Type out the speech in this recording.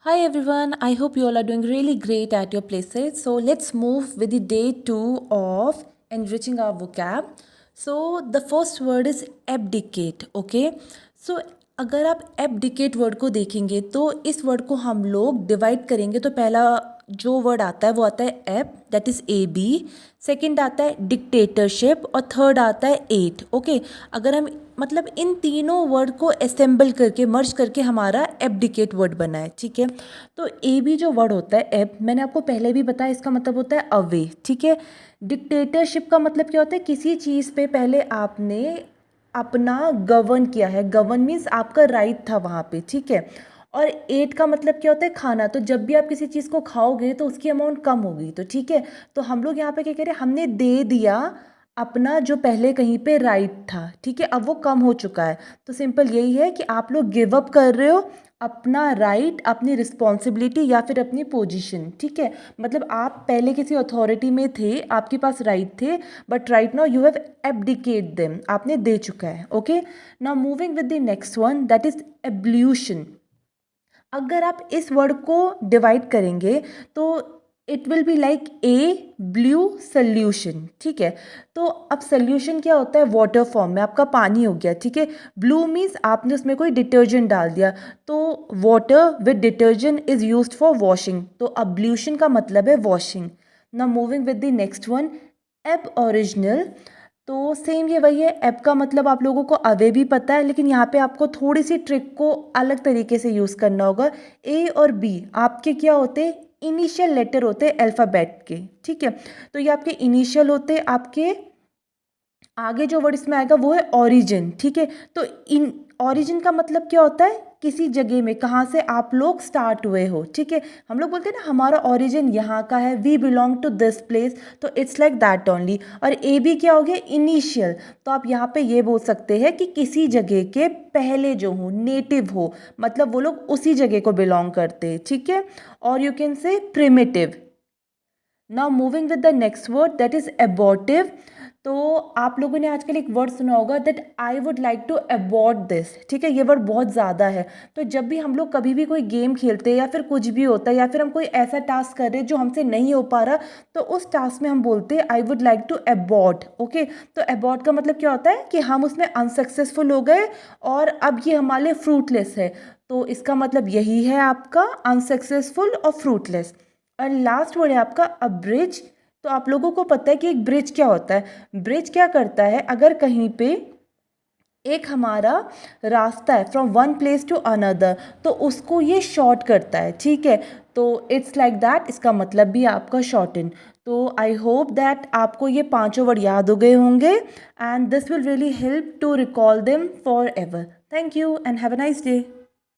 Hi everyone, I hope you all are doing really great at your places. So let's move with the day 2 of enriching our vocab. So the first word is abdicate, okay? So अगर आप abdicate word को देखेंगे तो इस word को हम लोग divide करेंगे तो पहला जो वर्ड आता है वो आता है ab, that is A B. Second आता है डिक्टेटरशिप और थर्ड आता है एट, ओके। अगर हम मतलब इन तीनों वर्ड को असेंबल करके मर्ज करके हमारा एबडिकेट वर्ड बना है, ठीक है। तो ए बी जो वर्ड होता है एब, मैंने आपको पहले भी बताया, इसका मतलब होता है अवे, ठीक है। डिक्टेटरशिप का मतलब क्या होता है, किसी चीज़ पे पहले आपने अपना गवर्न किया है, गवर्न मीन्स आपका राइट था वहाँ पे, ठीक है। और एट का मतलब क्या होता है, खाना। तो जब भी आप किसी चीज़ को खाओगे तो उसकी अमाउंट कम होगी, तो ठीक है। तो हम लोग यहाँ पे क्या कह रहे हैं, हमने दे दिया अपना जो पहले कहीं पे राइट था, ठीक है, अब वो कम हो चुका है। तो सिंपल यही है कि आप लोग गिव अप कर रहे हो अपना राइट, अपनी रिस्पॉन्सिबिलिटी या फिर अपनी पोजीशन, ठीक है। मतलब आप पहले किसी अथॉरिटी में थे, आपके पास राइट थे, but right now you have abdicate them, आपने दे चुका है, okay. Now moving with the next one, that is ablution. अगर आप इस वर्ड को डिवाइड करेंगे तो it will be like a blue solution, ठीक है। तो अब सोल्यूशन क्या होता है, वाटर फॉर्म में आपका पानी हो गया, ठीक है। ब्लू मीन्स आपने उसमें कोई डिटर्जेंट डाल दिया, तो water with detergent is used for washing, तो अब्ल्यूशन का मतलब है washing. Now moving with the next one, एब ओरिजिनल। तो सेम ये वही है, ऐप का मतलब आप लोगों को अवे भी पता है, लेकिन यहाँ पे आपको थोड़ी सी ट्रिक को अलग तरीके से यूज़ करना होगा। ए और बी आपके क्या होते हैं, इनिशियल लेटर होते हैं अल्फ़ाबेट के, ठीक है। तो ये आपके इनिशियल होते हैं, आपके आगे जो वर्ड इसमें आएगा वो है ओरिजिन, ठीक है। तो इन ओरिजिन का मतलब क्या होता है, किसी जगह में कहाँ से आप लोग स्टार्ट हुए हो, ठीक है। हम लोग बोलते हैं ना हमारा ओरिजिन यहाँ का है, we belong to this place, तो इट्स लाइक दैट ओनली। और ए बी क्या हो गया, इनिशियल। तो आप यहाँ पे ये बोल सकते हैं कि किसी जगह के पहले जो हो, नेटिव हो, मतलब वो लोग उसी जगह को बिलोंग करते हैं, ठीक है। और you can say primitive. Now moving with the next word, that is abortive. तो आप लोगों ने आजकल एक वर्ड सुना होगा, that I would like to abort this, ठीक है। ये वर्ड बहुत ज़्यादा है। तो जब भी हम लोग कभी भी कोई गेम खेलते हैं या फिर कुछ भी होता है या फिर हम कोई ऐसा टास्क कर रहे हैं जो हमसे नहीं हो पा रहा, तो उस टास्क में हम बोलते हैं I would like to abort, okay. तो अबॉर्ट का मतलब क्या होता है कि हम उसमें अनसक्सेसफुल हो गए और अब ये हमारे लिए फ्रूटलेस है। तो इसका मतलब यही है आपका अनसक्सेसफुल और फ्रूटलेस। और लास्ट वर्ड है आपका अ ब्रिज। तो आप लोगों को पता है कि एक ब्रिज क्या होता है। ब्रिज क्या करता है, अगर कहीं पे एक हमारा रास्ता है from one place to another, तो उसको ये शॉर्ट करता है, ठीक है। तो इट्स लाइक दैट, इसका मतलब भी आपका शॉर्टन। तो आई होप दैट आपको ये पांचों वर्ड याद हो गए होंगे, and this will really help to recall them forever. Thank you and have a nice day.